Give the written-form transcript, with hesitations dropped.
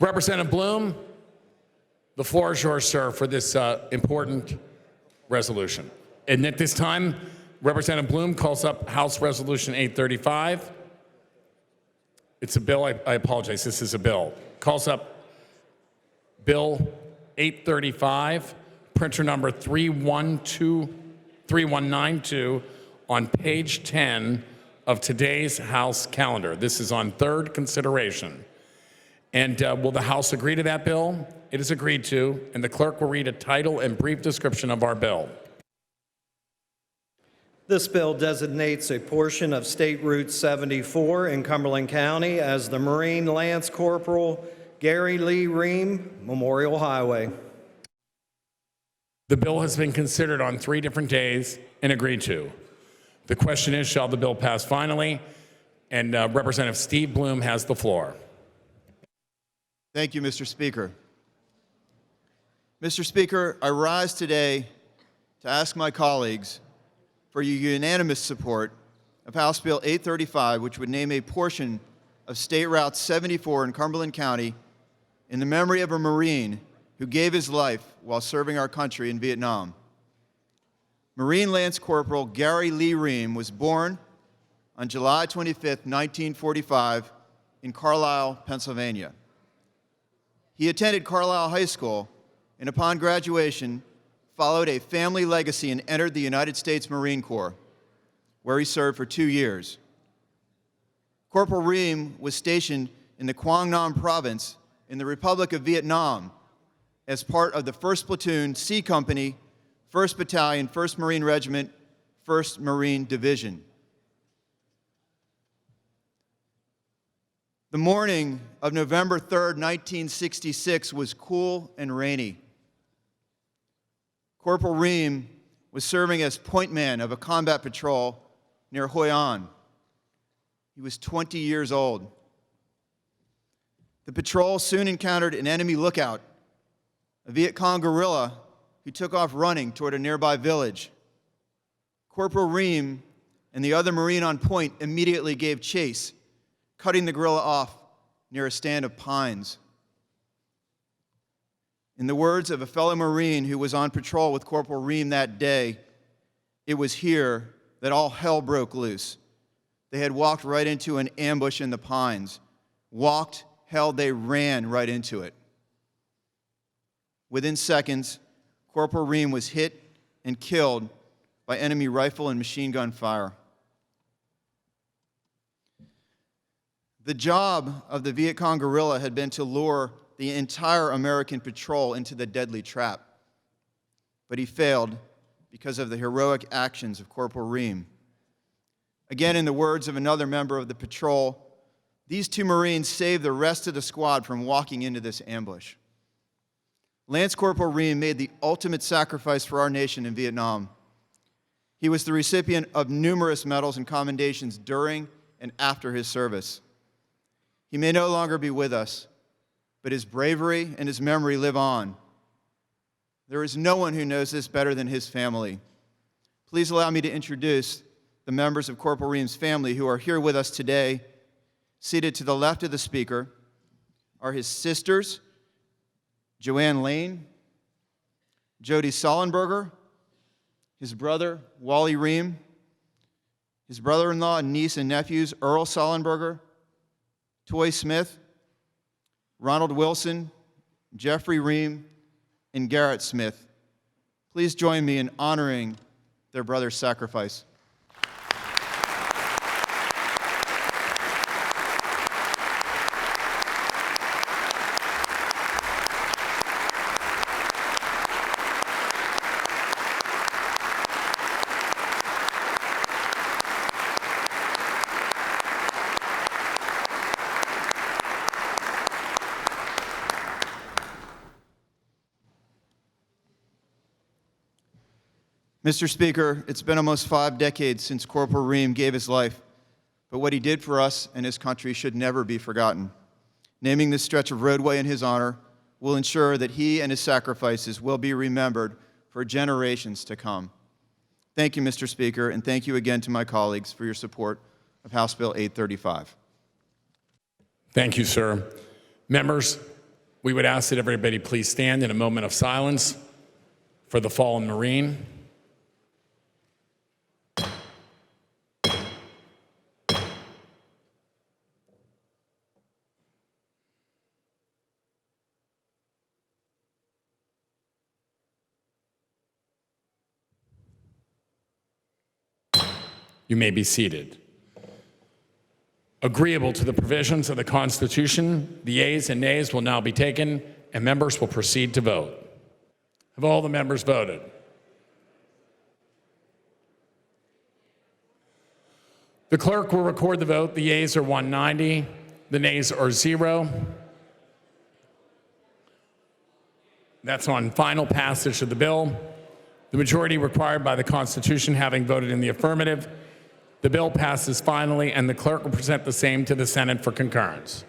Representative Bloom, the floor is yours, sir, for this important resolution. And at this time, Representative Bloom calls up House Resolution 835. It's a bill, I apologize, this is a bill. Calls up Bill 835, printer number 3192 on page 10 of today's House calendar. This is on third consideration. And will the House agree to that bill? It is agreed to, and the clerk will read a title and brief description of our bill. This bill designates a portion of State Route 74 in Cumberland County as the Marine Lance Corporal Gary Lee Ream Memorial Highway. The bill has been considered on 3 different days and agreed to. The question is, shall the bill pass finally? And Representative Steve Bloom has the floor. Thank you, Mr. Speaker. Mr. Speaker, I rise today to ask my colleagues for your unanimous support of House Bill 835, which would name a portion of State Route 74 in Cumberland County in the memory of a Marine who gave his life while serving our country in Vietnam. Marine Lance Corporal Gary Lee Ream was born on July 25, 1945, in Carlisle, Pennsylvania. He attended Carlisle High School and upon graduation followed a family legacy and entered the United States Marine Corps, where he served for 2 years. Corporal Ream was stationed in the Quang Nam province in the Republic of Vietnam as part of the 1st Platoon, C Company, 1st Battalion, 1st Marine Regiment, 1st Marine Division. The morning of November 3rd, 1966 was cool and rainy. Corporal Ream was serving as point man of a combat patrol near Hoi An. He was 20 years old. The patrol soon encountered an enemy lookout, a Viet Cong guerrilla who took off running toward a nearby village. Corporal Ream and the other Marine on point immediately gave chase, cutting the guerrilla off near a stand of pines. In the words of a fellow Marine who was on patrol with Corporal Ream that day, it was here that all hell broke loose. They had walked right into an ambush in the pines. Walked, hell, they ran right into it. Within seconds, Corporal Ream was hit and killed by enemy rifle and machine gun fire. The job of the Viet Cong guerrilla had been to lure the entire American patrol into the deadly trap, but he failed because of the heroic actions of Corporal Ream. Again, in the words of another member of the patrol, these 2 Marines saved the rest of the squad from walking into this ambush. Lance Corporal Ream made the ultimate sacrifice for our nation in Vietnam. He was the recipient of numerous medals and commendations during and after his service. He may no longer be with us, but his bravery and his memory live on. There is no one who knows this better than his family. Please allow me to introduce the members of Corporal Ream's family who are here with us today. Seated to the left of the speaker are his sisters, Joanne Lane, Jody Sollenberger, his brother, Wally Ream, his brother-in-law and niece and nephews, Earl Sollenberger, Toy Smith, Ronald Wilson, Jeffrey Ream, and Garrett Smith. Please join me in honoring their brother's sacrifice. Mr. Speaker, it's been almost 5 decades since Corporal Ream gave his life, but what he did for us and his country should never be forgotten. Naming this stretch of roadway in his honor will ensure that he and his sacrifices will be remembered for generations to come. Thank you, Mr. Speaker, and thank you again to my colleagues for your support of House Bill 835. Thank you, sir. Members, We would ask that everybody please stand in a moment of silence for the fallen Marine. You may be seated. Agreeable to the provisions of the Constitution, the yeas and nays will now be taken, and members will proceed to vote. Have all the members voted? The clerk will record the vote. The yeas are 190, the nays are 0. That's on final passage of the bill. The majority required by the Constitution having voted in the affirmative, the bill passes finally, and the clerk will present the same to the Senate for concurrence.